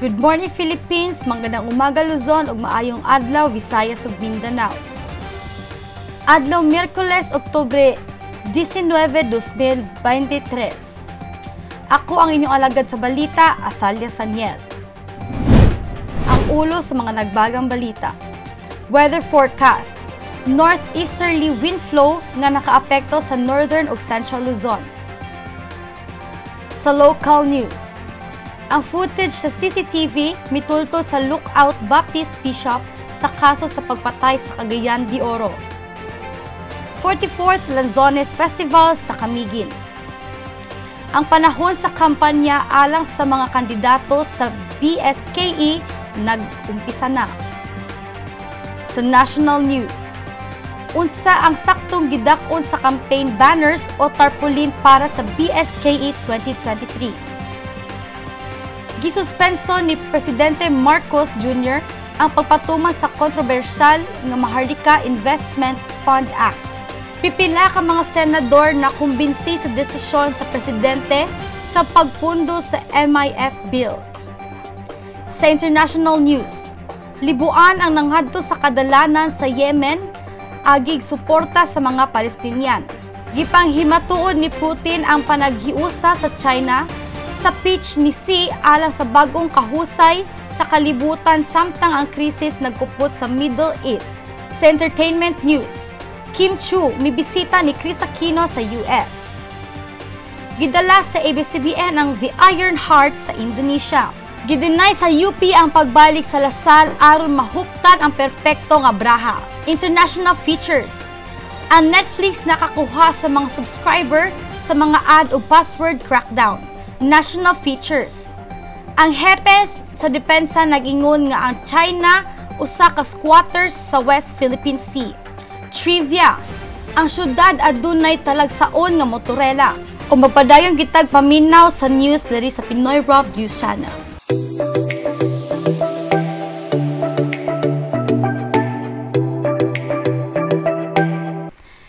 Good morning Philippines, magandang umaga Luzon ug maayong adlaw Visayas ug Mindanao. Adlaw Miyerkules, Oktubre 19, 2023. Ako ang inyong alagad sa balita, Athalia Saniel. Ang ulo sa mga nagbagang balita. Weather forecast. Northeasterly wind flow nga nakaapekto sa northern ug central Luzon. Sa local news. Ang footage sa CCTV mitulto sa Lookout Baptist Bishop sa kaso sa pagpatay sa Cagayan de Oro. 44th Lanzones Festival sa Camiguin. Ang panahon sa kampanya alang sa mga kandidato sa BSKE nag-umpisa na. Sa national news, unsa ang saktong gidakon sa campaign banners o tarpaulin para sa BSKE 2023? Gisuspenso ni Presidente Marcos Jr. ang pagpatuman sa kontrobersyal nga Maharlika Investment Fund Act. Pipila ka mga senador na kumbinsi sa desisyon sa presidente sa pagpundo sa MIF bill. Sa international news, libuan ang nangadto sa kadalanan sa Yemen agig suporta sa mga Palestinian. Gipanghimatuod ni Putin ang panaghiusa sa China sa pitch ni Xi alang sa bagong kahusay sa kalibutan samtang ang krisis nagkupot sa Middle East. Sa entertainment news, Kim Chiu mibisita ni Chris Aquino sa US. Gidala sa ABS-CBN ang The Iron Heart sa Indonesia. Gidinay sa UP ang pagbalik sa Lasal aron mahuptan ang perpekto nga braha. International features. Ang Netflix nakakuha sa mga subscriber sa mga ad o password crackdown. National features. Ang hepes sa depensa nag-ingon nga ang China usa ka squatters sa West Philippine Sea. Trivia. Ang syudad adunay talagsaon nga motorela. O magpadayon kitag paminaw sa news diri sa Pinoy Rob News Channel.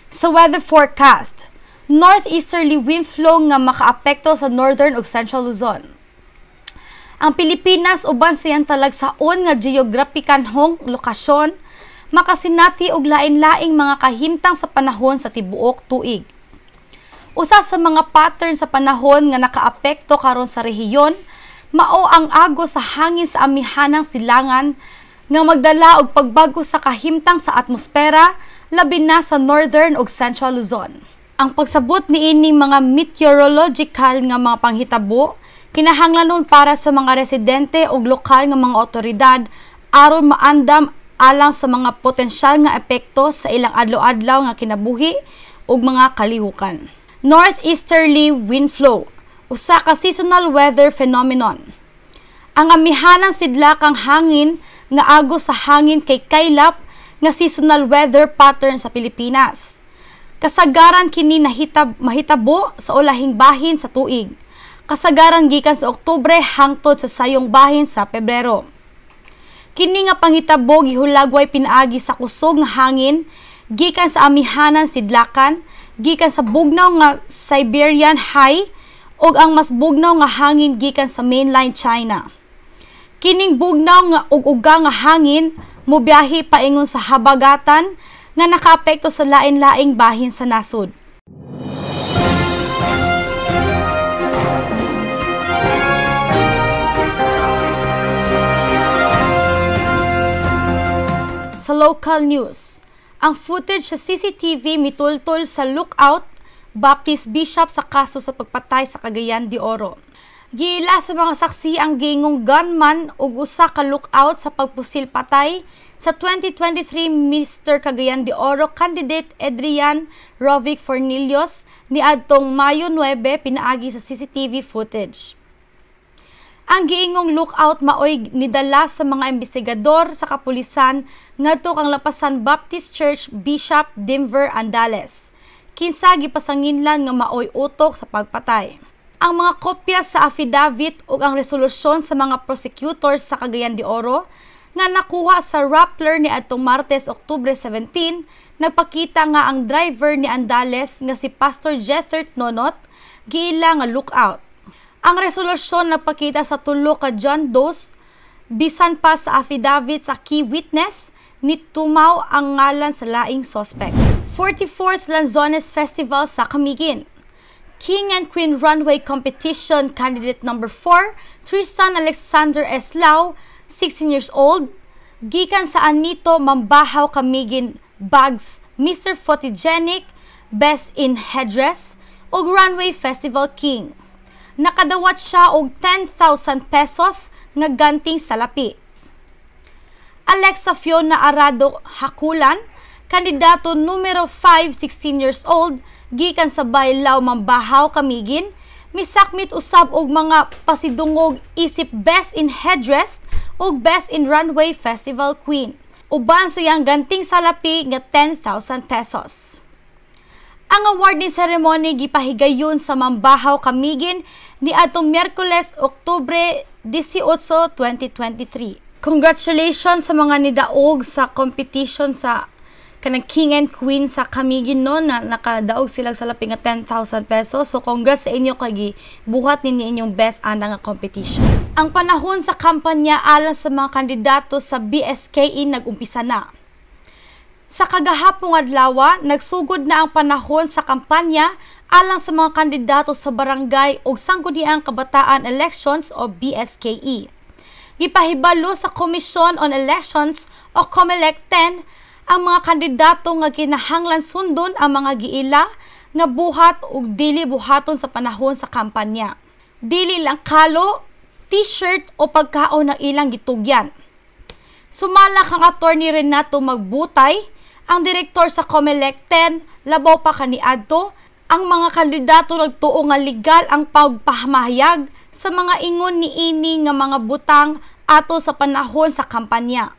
Sa weather forecast, northeasterly wind flow nga makaapekto sa northern ug central Luzon. Ang Pilipinas uban siyang talagsaon nga geograpikanhong lokasyon makasinati og lain-laing mga kahimtang sa panahon sa tibuok tuig. Usa sa mga pattern sa panahon nga nakaapekto karon sa rehiyon mao ang agos sa hangin sa amihanang silangan nga magdala og pagbago sa kahimtang sa atmosfera labi na sa northern ug central Luzon. Ang pagsabot niining mga meteorological nga mga panghitabo kinahanglanon para sa mga residente ug lokal nga mga otoridad aron maandam alang sa mga potensyal nga epekto sa ilang adlaw-adlaw nga kinabuhi ug mga kalihukan. Northeasterly wind flow, usa ka seasonal weather phenomenon. Ang amihanang sidlakang hangin nga agos sa hangin kay kaylap nga seasonal weather pattern sa Pilipinas. Kasagaran kini mahitabo sa ulahing bahin sa tuig. Kasagaran gikan sa Oktubre hangtod sa sayong bahin sa Pebrero. Kini nga panghitabo gihulagway pinaagi sa kusog nga hangin gikan sa amihanan sidlakan, gikan sa bugnaw nga Siberian High ug ang mas bugnaw nga hangin gikan sa mainland China. Kining bugnaw nga ug uga nga hangin mobiyahe paingon sa habagatan nga nakaapekto sa lain-laing bahin sa nasod. Sa local news, ang footage sa CCTV mitultol sa Lookout Baptist Bishop sa kaso sa pagpatay sa Cagayan de Oro. Giila sa mga saksi ang gingong gunman ug usa ka lookout sa pagpusil patay sa 2023 Mr. Cagayan de Oro candidate Adrian Rovic Fornillos niadtong Mayo 9 pinaagi sa CCTV footage. Ang giingong lookout maoy nidala sa mga investigador sa kapulisan ngadto kang Lapasan Baptist Church Bishop Denver Andales. Kinsa gipasanginlan nga maoy utok sa pagpatay. Ang mga kopya sa affidavit ug ang resolusyon sa mga prosecutors sa Cagayan de Oro nga nakuha sa Rappler ni adtong Martes, Oktubre 17, nagpakita nga ang driver ni Andales nga si Pastor Jethert Nonot giila nga lookout. Ang resolusyon nagpakita sa tulo ka John Does Bisan pa sa affidavit sa key witness, nitumaw ang ngalan sa laing suspect. 44th Lanzones Festival sa Camiguin. King and Queen Runway Competition Candidate Number 4, Tristan Alexander Eslao, 16 years old, gikan sa Anito Mambahaw Camiguin Bags, Mr. Photogenic, Best in Headdress, ug Runway Festival King. Nakadawat siya og 10,000 pesos nga ganting salapi. Alexa Fiona Arado Hakulan, kandidato numero 5, 16 years old, gikan sa Baylao Mambahaw Camiguin, misakmit usab og mga pasidungog isip Best in Headdress ug Best in Runway Festival Queen. Uban sa iyang ganting salapi nga 10,000 pesos. Ang awarding ceremony gipahigayon sa Mambahaw Camiguin ni atong Miyerkules, Oktubre 18, 2023. Congratulations sa mga nidaog sa competition sa kanang King and Queen sa Camiguin no, na nakadaog sila sa laping nga 10,000 pesos. So congrats sa inyo kay buhat ninyo inyong best ana nga competition. Ang panahon sa kampanya alang sa mga kandidato sa BSKE nag-umpisa na. Sa kagahapong adlaw, nagsugod na ang panahon sa kampanya alang sa mga kandidato sa barangay ug sangguniang kabataan elections o BSKE. Gipahibalo sa Commission on Elections o COMELEC-10 ang mga kandidato nga kinahanglan sundon ang mga giila nga buhat ug dili buhaton sa panahon sa kampanya. Dili lang kalo, t-shirt o pagkaon ng ilang gitugyan. Sumala kang Attorney Renato Magbutay, ang direktor sa COMELEC-10, labaw pa kaniadto, ang mga kandidato nagtuo nga legal ang pagpahayag sa mga ingon niini nga mga butang ato sa panahon sa kampanya.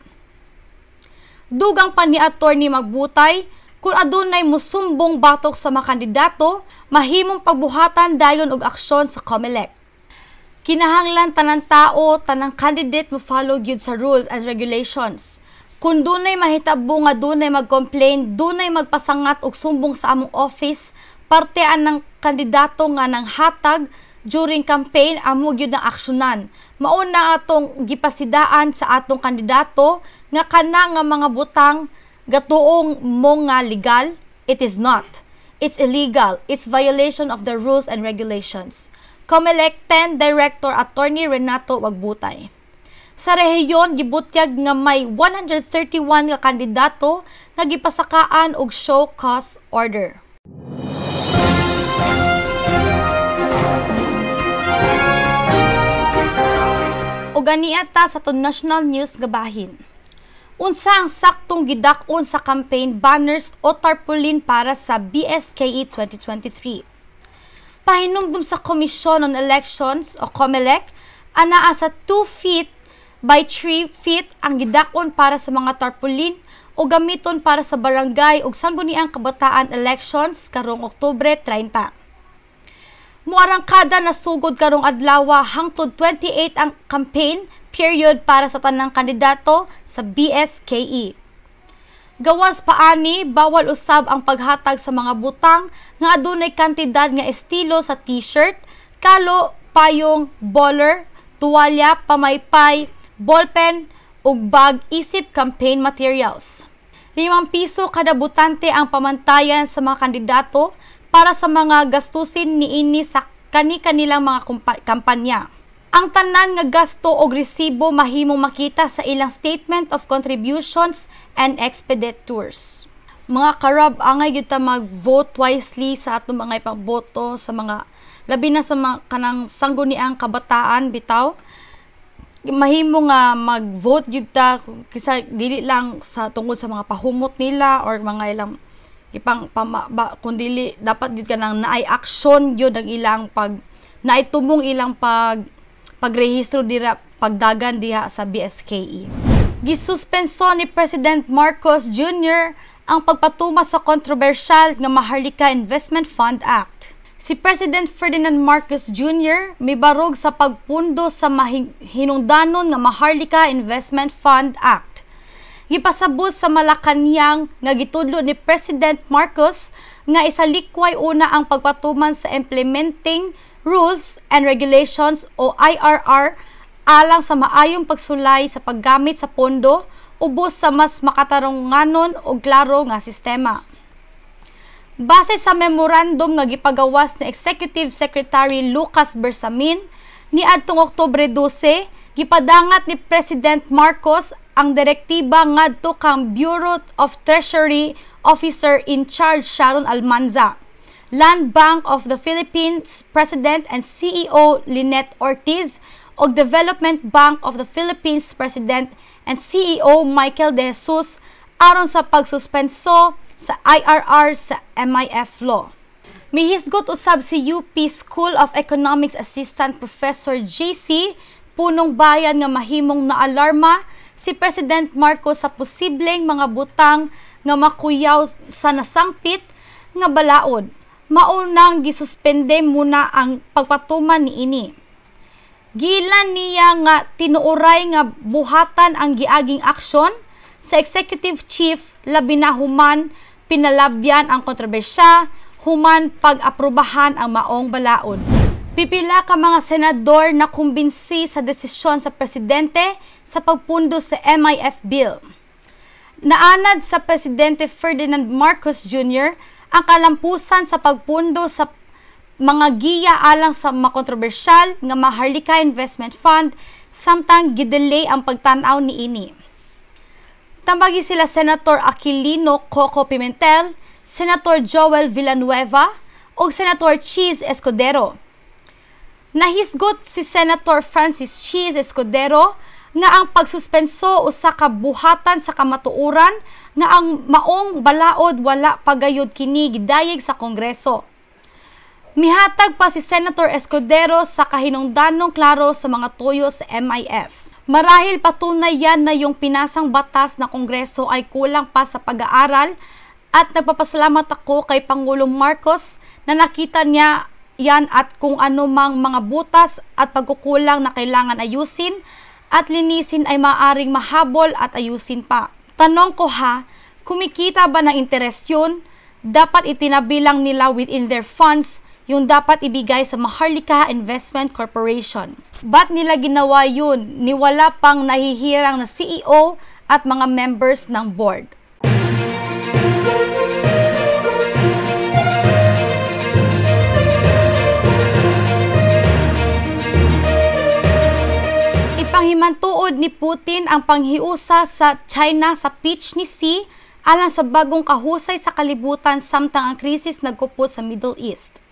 Dugang pa ni Attorney Magbutay, kung adunay musumbong batok sa mga kandidato, mahimong pagbuhatan dayon og aksyon sa COMELEC. Kinahanglan tanang tao, tanang candidate mo follow gyud sa rules and regulations. Kung dunay mahitabo nga dunay mag-complain, dunay magpasangat og sumbong sa among office, partean ng kandidato nga nang hatag during campaign amo gyud ang aksyonan. Mao na atong gipasidaan sa atong kandidato nga kana nga mga butang gatuong mo nga legal. It is not. It's illegal. It's violation of the rules and regulations. COMELEC-10 Director Attorney Renato Magbutay. Sa rehiyon gibutyag nga may 131 nga kandidato nga gipasakaan og show cause order. O ganiata sa to national news nga bahin. Unsa ang saktong gidak-on sa campaign banners o tarpaulin para sa BSKE 2023? Pahinumdum sa Commission on Elections o COMELEC, anaa sa 2 feet by 3 feet ang gidak-on para sa mga tarpaulin o gamiton para sa barangay ug sangguniang kabataan elections karong Oktubre 30. Muarangkada na sugod karong adlaw hangtod 28 ang campaign period para sa tanang kandidato sa BSKE. Gawas paani, bawal usab ang paghatag sa mga butang nga adunay kantidad nga estilo sa t-shirt, kalo, payong, bowler, tuwalya, pamaypay, ballpen ug bag isip campaign materials. 5 piso kada butante ang pamantayan sa mga kandidato para sa mga gastusin niini sa kani-kanilang mga kampanya. Ang tanan nga gasto o resibo mahimong makita sa ilang Statement of Contributions and Expenditures. Mga karab, angay gyud ta mag-vote wisely sa atong mga ipagboto sa mga labi na sa mga kanang sangguniang kabataan bitaw. Mahimo nga mag-vote gyud ta kisa dili lang sa tungkol sa mga pahumot nila or mga ilang kung dili dapat gyud ka nang naay action gyud ang ilang pag naitumong ilang pagrehistro dira pagdagan diha sa BSKE. Gisuspenso ni President Marcos Jr. ang pagpatuma sa kontrobersyal nga Maharlika Investment Fund Act. Si President Ferdinand Marcos Jr. may barog sa pagpundo sa hinungdanon nga Maharlika Investment Fund Act. Gipasabot sa Malacañang nga gitudlo ni President Marcos nga isalikway una ang pagpatuman sa Implementing Rules and Regulations o IRR alang sa maayong pagsulay sa paggamit sa pondo ubos sa mas makatarunganon o klaro nga sistema. Base sa memorandum nga gipagawas ni Executive Secretary Lucas Bersamin niadtong Oktubre 12, gipadangat ni President Marcos ang direktiba ngadto kang Bureau of Treasury Officer in Charge Sharon Almanza, Land Bank of the Philippines President and CEO Lynette Ortiz, o Development Bank of the Philippines President and CEO Michael De Jesus aron sa pagsuspenso sa IRR sa MIF law. Mihisgot usab si UP School of Economics Assistant Professor JC Punong Bayan nga mahimong naalarma si President Marcos sa posibleng mga butang nga makuyaw sa nasangpit nga balaod. Maunang gisuspende muna ang pagpatuman niini. Gilan niya nga tinuoray nga buhatan ang giaging aksyon sa Executive Chief labi na human pinalabyan ang kontrobersya human pag-aprobahan ang maong balaod. Pipila ka mga senador na kumbinsi sa desisyon sa presidente sa pagpundo sa MIF bill. Naanad sa Presidente Ferdinand Marcos Jr. ang kalampusan sa pagpundo sa mga giya alang sa makontrobersyal nga Maharlika Investment Fund samtang gidelay ang pagtanaw niini. Tambagi sila Senator Aquilino Coco Pimentel, Senator Joel Villanueva o Senator Cheese Escudero. Nahisgot si Senator Francis Cheese Escudero nga ang pagsuspenso usa ka buhatan sa kamatuoran nga ang maong balaod wala pagayod kini gidayeg sa Kongreso. Mihatag pa si Senator Escudero sa kahinungdanong klaro sa mga tuyo sa MIF. Marahil patunay yan na yung pinasang batas na Kongreso ay kulang pa sa pag-aaral at nagpapasalamat ako kay Pangulong Marcos na nakita niya yan at kung ano mang mga butas at pagkukulang na kailangan ayusin at linisin ay maaring mahabol at ayusin pa. Tanong ko ha, kumikita ba ng interes yun? Dapat itinabilang nila within their funds yung dapat ibigay sa Maharlika Investment Corporation. Ba't nila ginawa yun? Niwala pang nahihirang na CEO at mga members ng board. Ipanghimantuod ni Putin ang panghiusa sa China sa pitch ni Xi alang sa bagong kahusay sa kalibutan samtang ang krisis nagkupot sa Middle East.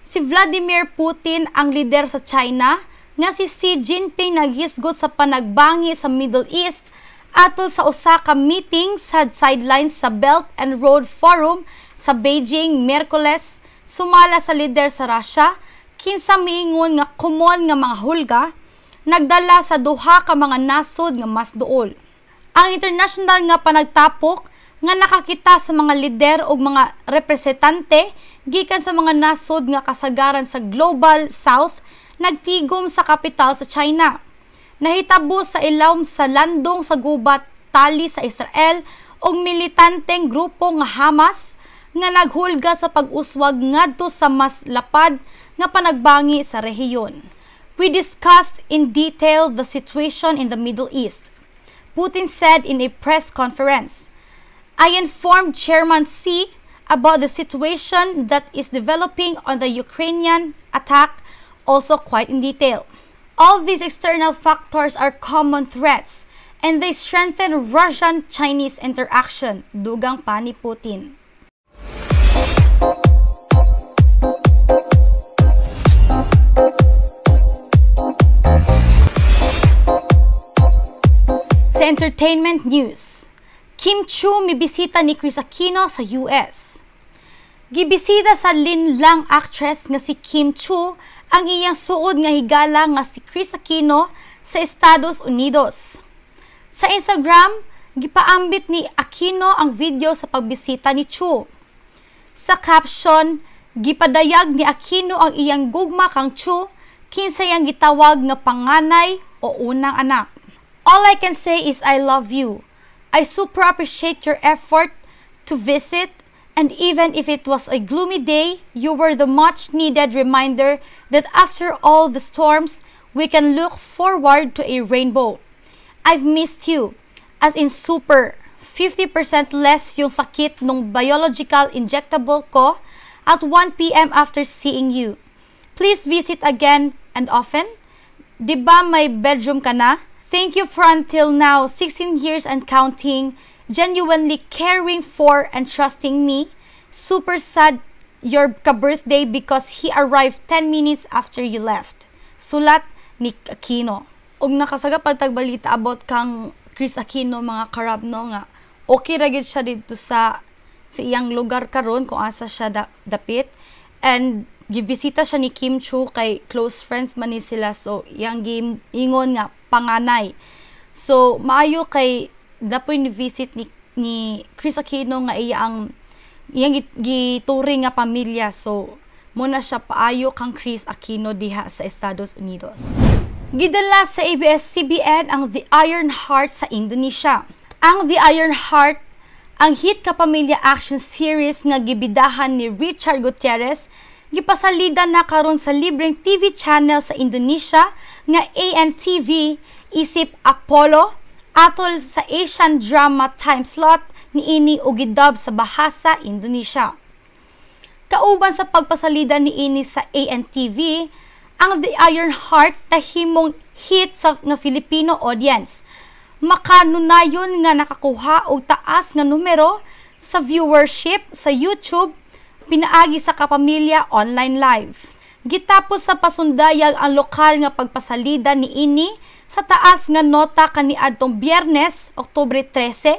Si Vladimir Putin ang lider sa China nga si Xi Jinping naghisgot sa panagbangi sa Middle East atol sa usa ka meeting sa sidelines sa Belt and Road Forum sa Beijing Miyerkules sumala sa lider sa Russia kinsa miingon nga common nga mga hulga nagdala sa duha ka mga nasod nga mas duol. Ang international nga panagtapok nga nakakita sa mga lider o mga representante gikan sa mga nasod nga kasagaran sa Global South nagtigom sa kapital sa China. Nahitabo sa ilawom sa landong sa gubat tali sa Israel og militanteng grupo nga Hamas nga naghulga sa pag-uswag ngadto sa mas lapad nga panagbangi sa rehiyon. We discussed in detail the situation in the Middle East. Putin said in a press conference, I informed Chairman Xi about the situation that is developing on the Ukrainian attack also quite in detail. All these external factors are common threats and they strengthen Russian-Chinese interaction, dugang pa ni Putin. Sa entertainment news, Kim Chiu mibisita ni Kris Aquino sa US. Gibisita sa linlang actress nga si Kim Chiu ang iyang suod nga higala nga si Kris Aquino sa Estados Unidos. Sa Instagram, gipaambit ni Aquino ang video sa pagbisita ni Chiu. Sa caption, gipadayag ni Aquino ang iyang gugma kang Chiu kinsa iyang gitawag nga panganay o unang anak. All I can say is I love you. I super appreciate your effort to visit, and even if it was a gloomy day, you were the much needed reminder that after all the storms, we can look forward to a rainbow. I've missed you, as in super. 50% less yung sakit nung biological injectable ko at 1 p.m. after seeing you. Please visit again and often. Diba may bedroom ka na? Thank you for until now 16 years and counting, genuinely caring for and trusting me. Super sad your ka-birthday because he arrived 10 minutes after you left. Sulat ni Aquino. Og nakasaga pagtagbalita about kang Chris Aquino mga karabno nga okay ra gyud siya dito sa iyang lugar karon kung asa siya dapit, and gibisita siya ni Kim Chu kay close friends man ni sila, so iyang ingon nga panganay. So maayo kay dapoy ni visit ni Chris Aquino nga iyang gituring nga pamilya, so muna siya paayo kang Chris Aquino diha sa Estados Unidos. Gidala sa ABS-CBN ang The Iron Heart sa Indonesia. Ang The Iron Heart, ang hit kapamilya action series nga gibidahan ni Richard Gutierrez, gipasalida na karon sa libreng TV channel sa Indonesia nga ANTV isip Apollo atol sa Asian drama time slot niini og gidub sa bahasa Indonesia. Kauban sa pagpasalida niini sa ANTV, ang The Iron Heart tahimong hit sa nga Filipino audience. Makanunayon nga nakakuha og taas nga numero sa viewership sa YouTube pinaagi sa kapamilya online live. Gitapos sa pasundayag ang lokal nga pagpasalida niini sa taas nga nota kaniadtong Biyernes, Oktubre 13,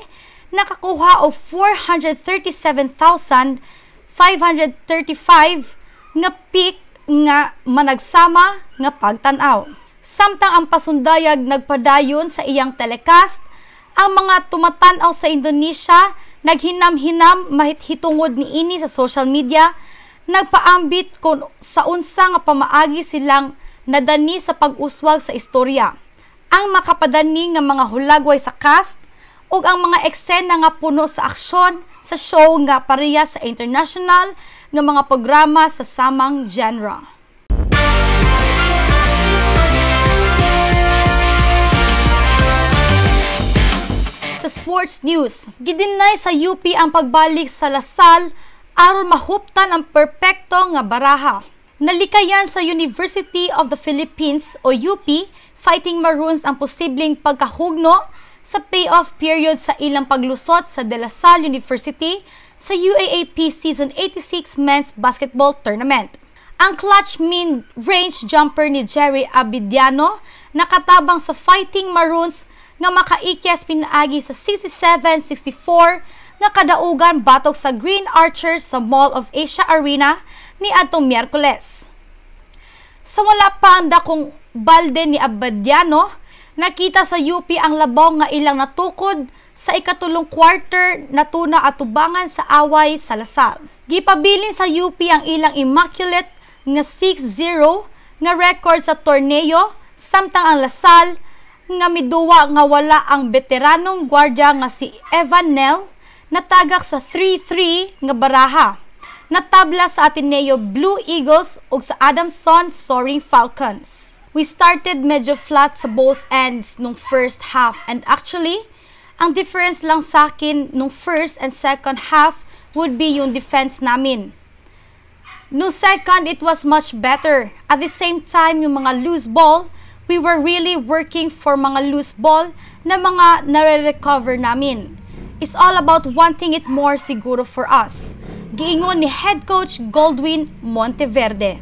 nakakuha og 437,535 nga peak nga managsama nga pagtan-aw. Samtang ang pasundayag nagpadayon sa iyang telecast, ang mga tumatan-aw sa Indonesia naghinam-hinam mahit-hitungod niini sa social media, nagpaambit kung sa unsa nga pamaagi silang nadani sa pag-uswag sa istorya. Ang makapadani nga mga hulagway sa cast ug ang mga eksena nga puno sa aksyon sa show nga pareha sa international nga mga programa sa samang genre. Sa sports news, gidinay sa UP ang pagbalik sa Lasal aron mahuptan ang perpekto nga baraha. Nalikayan sa University of the Philippines o UP Fighting Maroons ang posibleng pagkahugno sa payoff period sa ilang paglusot sa De La Salle University sa UAAP Season 86 Men's Basketball Tournament. Ang clutch mid-range jumper ni Jerry Abidano nakatabang sa Fighting Maroons nga makaikyas pinaagi sa 67-64 nga kadaugan batok sa Green Archers sa Mall of Asia Arena ni adtong Miyerkules. Sa wala pa ang dakong balde ni Abadiano, nakita sa UP ang labaw nga ilang natukod sa ikatulong quarter na tuna atubangan sa away sa Lasal. Gipabilin sa UP ang ilang immaculate nga 6-0 nga record sa torneo, samtang ang Lasal nga miduwa nga wala ang veteranong gwardiya nga si Evan Nel natagak sa 3-3 nga baraha. Natabla sa Ateneo Blue Eagles ug sa Adamson Soaring Falcons. We started medyo flat sa both ends nung first half, and actually, ang difference lang sa akin nung first and second half would be yung defense namin. Nung second, it was much better. At the same time, yung mga loose ball, we were really working for mga loose ball na mga nare-recover namin. It's all about wanting it more siguro for us. Giingon ni Head Coach Goldwyn Monteverde.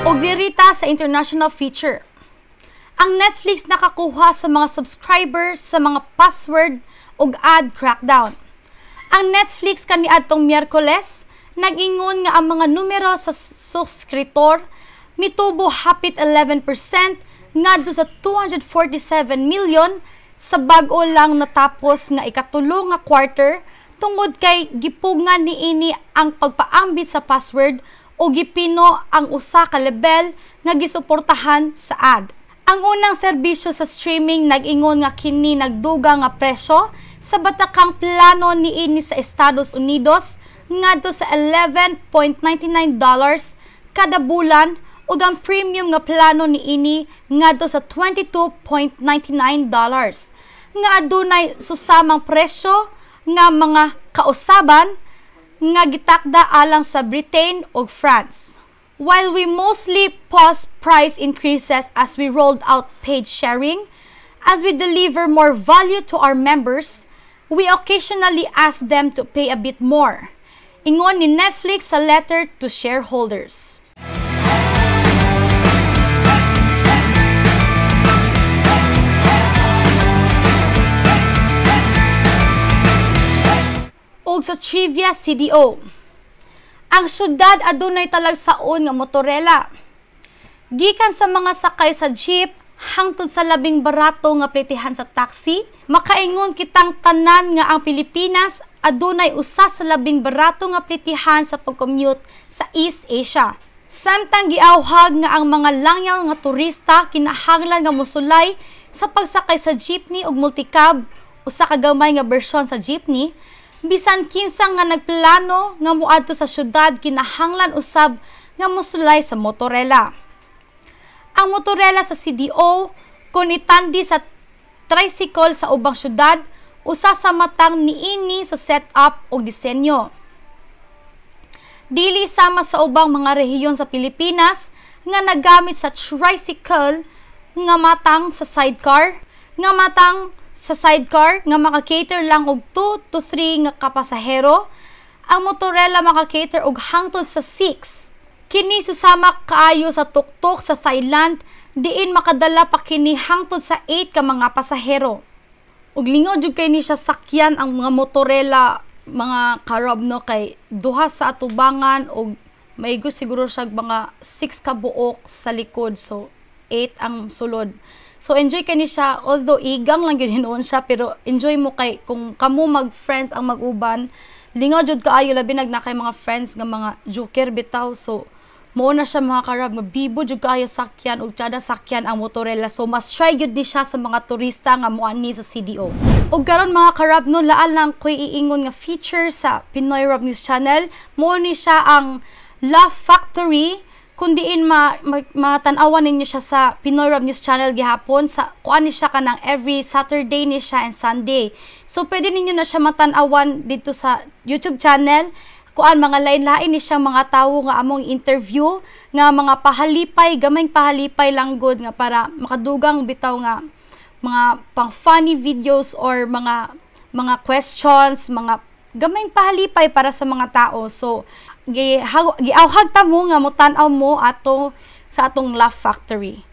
Og dirita sa international feature. Ang Netflix nakakuha sa mga subscribers sa mga password ug ad crackdown. Ang Netflix kaniadtong Miyerkules nag-ingon nga ang mga numero sa subscritor mitubo hapit 11% ngadto sa 247 million sa bag-o lang natapos nga ikatulo nga quarter tungod kay gipugngan niini ang pagpaambit sa password o gipino ang usa ka level nga gisuportahan sa ad. Ang unang serbisyo sa streaming nag-ingon nga kini nagduga nga presyo sa batakang plano niini sa Estados Unidos ngadto sa $11.99 kada bulan ug ang premium nga plano niini ngadto sa $22.99 nga adunay susamang presyo nga mga kausaban nga gitakda alang sa Britain ug France. While we mostly pause price increases as we rolled out page sharing, as we deliver more value to our members, we occasionally ask them to pay a bit more. Ingon ni Netflix sa letter to shareholders. Og sa trivia CDO, ang syudad adunay talagsaon nga motorela. Gikan sa mga sakay sa jeep hangtod sa labing barato nga plitihan sa taxi, makaingon kitang tanan nga ang Pilipinas adunay usa sa labing barato nga plitihan sa pag-commute sa East Asia. Samtang giawhag nga ang mga langyaw nga turista kinahanglan nga mosulay sa pagsakay sa jeepney ug multicab, usa ka gamay nga bersyon sa jeepney, bisan kinsa nga nagplano nga moadto sa syudad kinahanglan usab nga mosulay sa motorela. Ang motorela sa CDO kung itandi sa tricycle sa ubang syudad, usa sa matang niini sa setup o disenyo. Dili sama sa ubang mga rehiyon sa Pilipinas nga nagamit sa tricycle nga matang sa sidecar, nga maka-cater lang og 2 to 3 nga kapasahero. Ang motorela maka-cater og hangtod sa 6. Kini susama kaayo sa tuktok sa Thailand, diin makadala pa kini hangtod sa 8 ka mga pasahero. Ug lingaw jud kay ni siya sakyan ang mga motorela mga karob no kay duha sa atubangan og maigo siguro siya mga 6 ka buok sa likod, so 8 ang sulod. So enjoy kani siya, although igang lang gyud hinuon siya, pero enjoy mo kay kung kamo mag-friends ang mag-uban, lingaw jud kaayo labi na kay mga friends nga mga joker bitaw. So mao na siya mga karab nga bibo jud kaayo sakyan ug tiada sakyan ang motorela. So mas try gyud ni siya sa mga turista nga moani sa CDO. Ug karon mga karab no, laal lang koy iingon nga feature sa Pinoy Rob News Channel, mao ni siya ang Laugh Factory. Kung diin matanawan ninyo siya sa Pinoy Rob News Channel gihapon, sa kuan ni siya kanang every Saturday ni siya and Sunday. So pwede ninyo na siya matanawan dito sa YouTube channel. Kuan mga lain-lain ni siya mga tawo nga among interview nga mga pahalipay, gamay pahalipay lang good nga para makadugang bitaw nga mga pang funny videos or mga questions, mga gamay pahalipay para sa mga tao. So giawhag ta mo nga motan-aw mo ato sa atong Laugh Factory.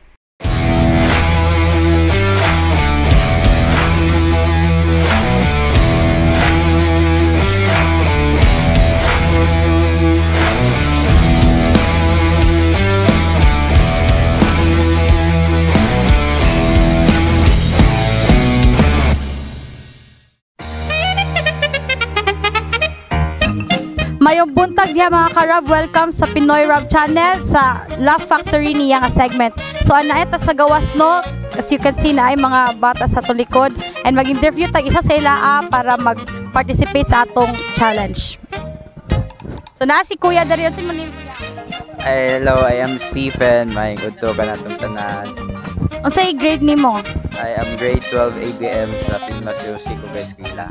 Mayong buntag diha mga karab, welcome sa Pinoy Rob Channel sa Laugh Factory niya nga segment. So ana eta sa gawas no, as you can see na ay mga bata sa tulikod and mag-interview tag isa sa ila para mag-participate sa atong challenge. So na si Kuya Darion si Manil. Hello, I am Stephen. May udto ka natong tanan. Unsay grade nimo? I am grade 12 ABM sa Pinmas Music ug Eskwela.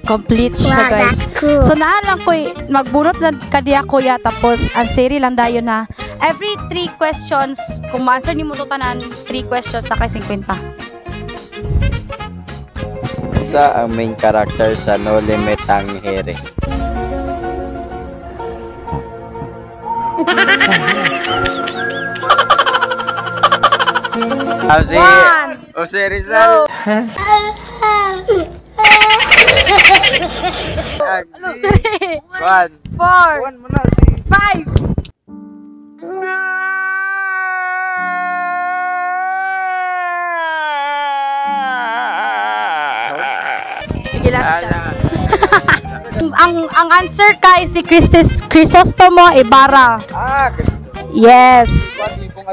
Complete siya, guys. Cool. So naan lang ko'y magbunot lang kadiya kuya, tapos answeri lang dayon na every 3 questions, kung ma-answer ni mo to tanan 3 questions na kay 50. Sa ang main character sa No Limit ang Here. Si Rizal. 1, 4, muna si 5. Ang answer kay si Crisostomo Ibarra. Yes. 6,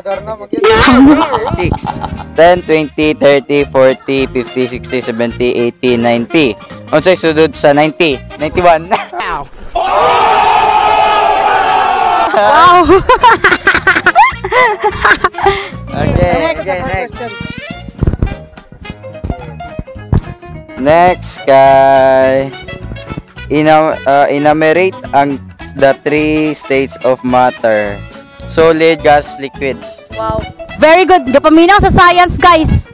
10, 20, 30, 40, 50, 60, 70, 80, 90. Unsay sudod sa 90? 91. Wow. Okay, next. Next kay enumerate ang the three states of matter. Solid, gas, liquid. Wow. Very good. Gapaminaw sa science, guys.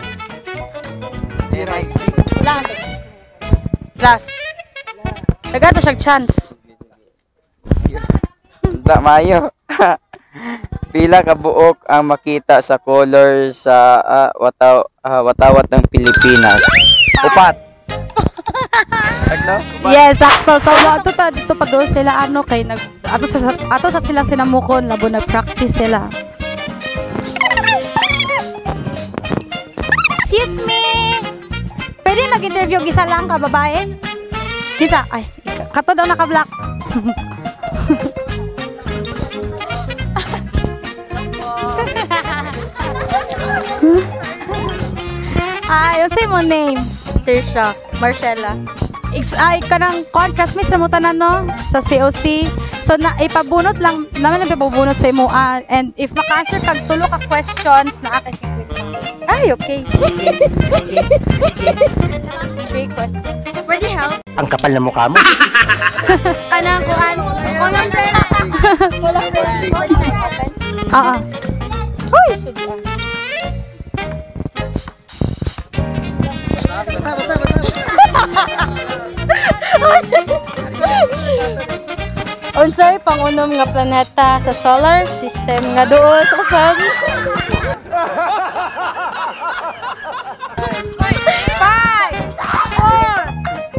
Last. Nagato siyang chance. Da mayo. Pila ka buok ang makita sa color sa watawat ng Pilipinas? Upat. Yes, sakto. So, dito pa doon sila kay ato sa silang sinamukon labo nag-practice sila. Excuse me. Pwede mag-interview isa lang ka babae? Kita, ay, kato daw naka-black. Ay, say mo name. Trisha, Marcella. Ay, kanang contrast miss na mo tanan no sa COC. So na ipabunot lang naman ang ipabunot sa imo and if maka-answer kag tulo ka questions na akay Ay, okay. Three questions. Pwede help? Ang kapal na mukha mo. Anang kuan? Walang pera. Walang pera. Oo. Hoy, should ba? Unsay pangunom nga planeta sa solar system nga duol sa sun? 5,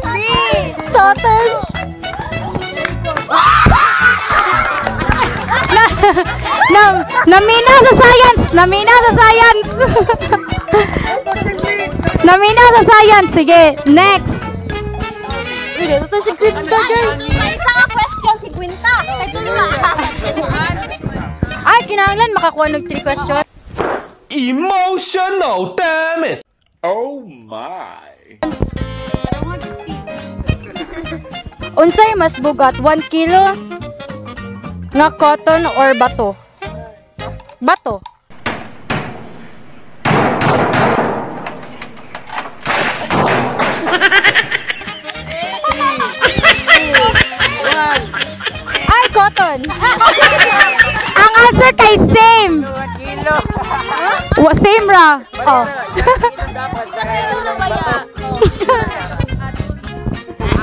4, 3, Saturn. Namina sa science. Namina sa science. Namina sa science. Sige, next. Ito si Quinta, guys. May isa nga question si Quinta. Kaya tuloy. Ay, kinahanglan makakuha ng 3 questions. Emotional, damn it! Oh my! Unsay mas bugat, 1 kilo nga cotton or bato? Bato. Ay, cotton. Ang answer kay same. 1 kilo. Same ra. Oh.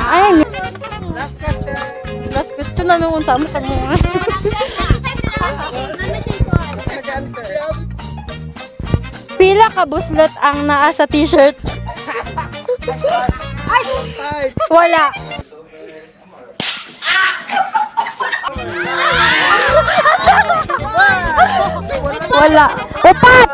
Ay, last question na nung unsa mo kami. Pila ka buslet ang naa sa t-shirt? Wala. Wala. Upat.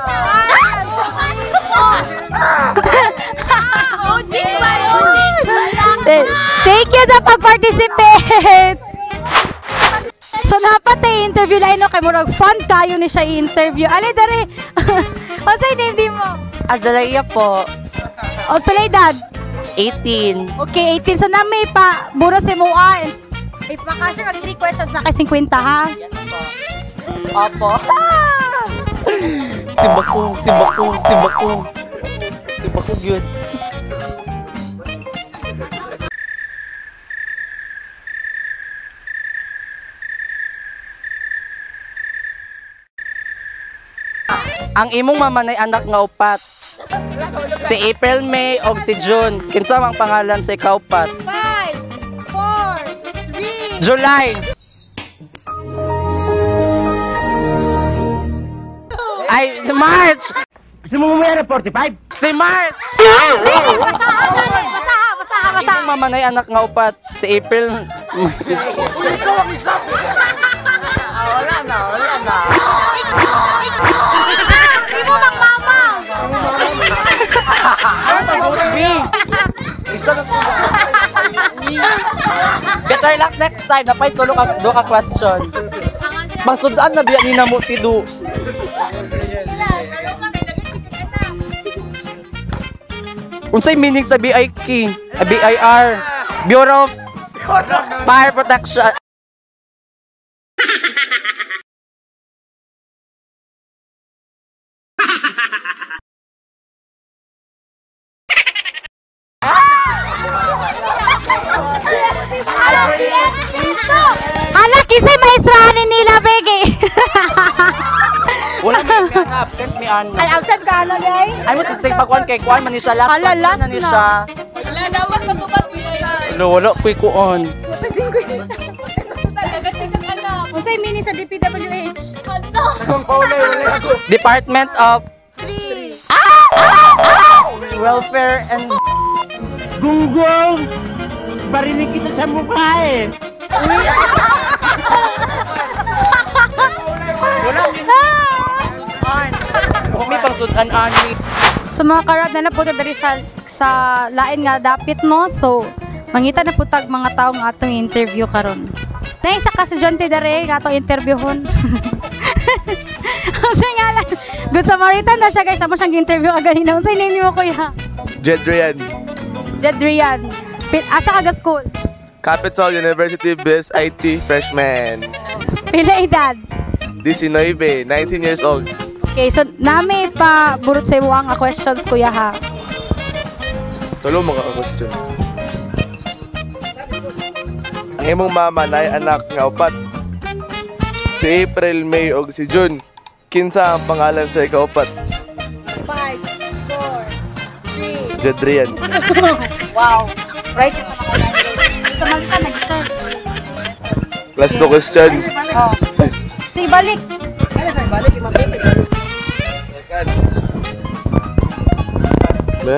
Thank you sa pag-participate. So dapat interview lang no kay murag fun kayo ni siya i-interview. Ali dare. Unsay name di mo? Azalea po, O pala edad? 18. Okay, 18. So na may pa buro si Moa. If makasya kag 3 questions na kay 50 ha. Opo. Si Bakong yun. Ang imong mamanay anak nga upat. Si April, May, o si June. Kinsa ang pangalan sa ikaw upat? 5, 4, 3. July. Ay, si March. Gusto mo mamaya na 45? Si March. Basaha. Imong mamanay anak nga upat. Si April. Wala na. Imo mang mama. Better luck next time. Napay tulo ka question. Masudaan na biya ni na mo tidu. Unsay meaning sa BIK? BIR? Bureau of Fire Protection. Kisay maestrahan ni nila, Bege. Wala may absent mi ano. Ay, absent ka ano, guys? Ay mo sa pagkuan kay kuan man ni siya last. Hala, last na ni na. siya. Wala dapat matubas niya. Wala kuy kuon. Unsay meaning sa DPWH? Department of 3. Welfare and Gunggong! Barinig kita sa mukha eh. May pangsudan ani. So mga karab na napunta dari sa lain nga dapit no. So mangita na putag mga tao nga atong interview karon. Nay isa ka estudyante dere nga atong interviewhon. Unsay nga lang. Good Samaritan na siya guys. Amo siyang interview kaganina. Unsay name mo kuya? Jedrian, Jedrian. Asa ka ga school? Capital University BIS IT freshman. Pila edad? 19, 19 years old. Okay, so nami pa burot sa imo ang questions kuya ha. Tulo mga question. Ang imong mama na anak nga upat. Si April, May ug si June. Kinsa ang pangalan sa ikaupat? 5, 4, 3. Jedrian. Wow. Right sa mga language. Sa Malta nag-share. Last two question. Oh. Sige, balik. Be?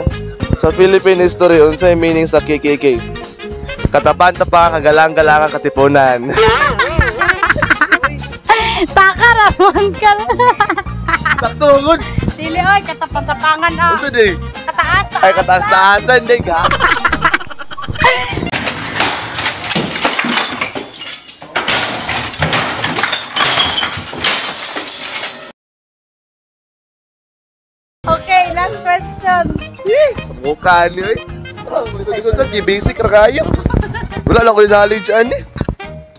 Sa Philippine history, unsay meaning sa KKK? Katapan-tapa, kagalang-galangan, katipunan. Taka raman ka. Sakto, good. Dili oy, katapang-tapangan ah. Unsa di? Kataas. Ay, kataas-taasan, di ka? Okay, last question. Sa mukha niyo eh. Likod sa basic ra kayo. Wala lang ko yung knowledge ani.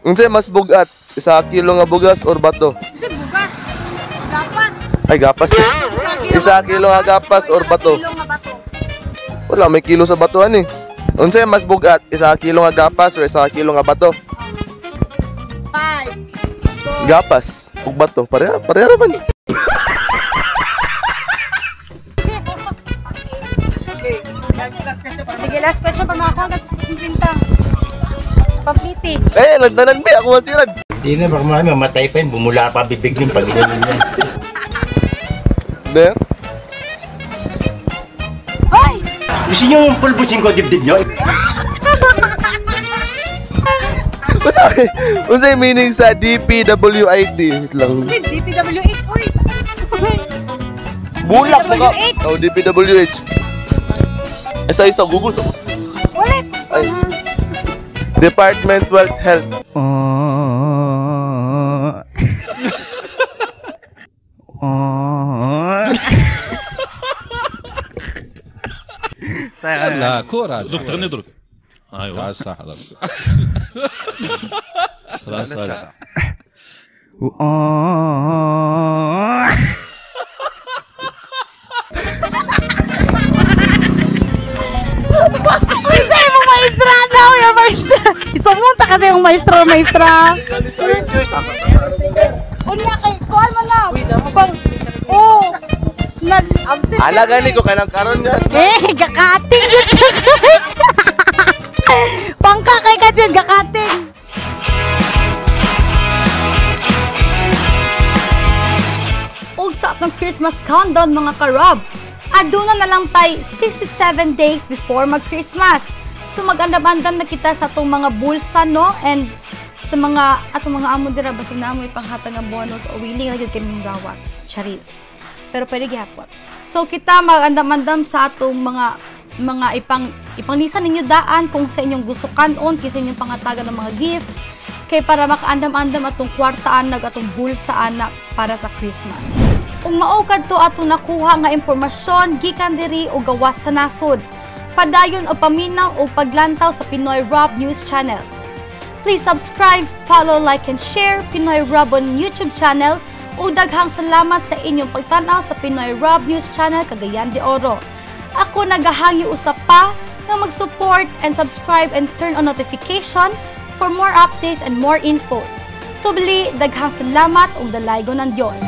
Unsay mas bugat? Isa kilo nga bugas or bato? Kasi bugas. Gapas. Ay gapas. Isa kilo nga gapas or bato? Kilo nga bato. Wala may kilo sa bato ani. Unsay mas bugat? Isa kilo nga gapas or isa kilo nga bato? 5. Gapas ug bato. Pareha man. Sige, last question pa mga kagas. Pinta. Pagpiti. Eh, nagdanan ba ako masirad. Hindi na, baka mamatay pa yun. Bumula pa bibig yung pag-inumin niya. Be? Hoy! Gusto niyo yung pulbusin ko dibdib niyo? Unsay meaning sa DPWID? Wait lang. DPWH, uy! Bulak mo ka. DPWH. Oh, DPWH. Isa-isa Google to. Ulit! Ay. Department Wealth Health. لا كورة دوك تغني دروك ايوا صح خلاص Isa mo maestra daw yung maestra. Isumunta kasi yung maestra. Unya kay, kuhan mo na. Oh! Absent. Ala gani ko kanang karon nga. Gakating yun. Pangka kay ka dyan, gakating. Ug sa atong Christmas countdown mga karab. Aduna na lang tay 67 days before mag-Christmas. So mag-andam-andam na kita sa atong mga bulsa no and sa mga atong mga amo dira basig na amo ipanghatag nga bonus o willing ra gyud kay mingawat. Charis. Pero pwede gyapon. So kita mag-andam-andam sa atong mga ipanglisan ninyo daan kung sa inyong gusto kanon kisa inyong pangatagan ng mga gift kay para makaandam-andam atong kwartaan nag atong bulsa ana para sa Christmas. Kung maukad to atong nakuha nga impormasyon gikan diri o gawas sa nasod, padayon o paminaw o paglantaw sa Pinoy Rob News Channel. Please subscribe, follow, like, and share Pinoy Rob on YouTube channel o daghang salamat sa inyong pagtanaw sa Pinoy Rob News Channel Cagayan de Oro. Ako nagahangi usap pa na mag-support and subscribe and turn on notification for more updates and more infos. Subli, daghang salamat ug dalaygon ng Dios.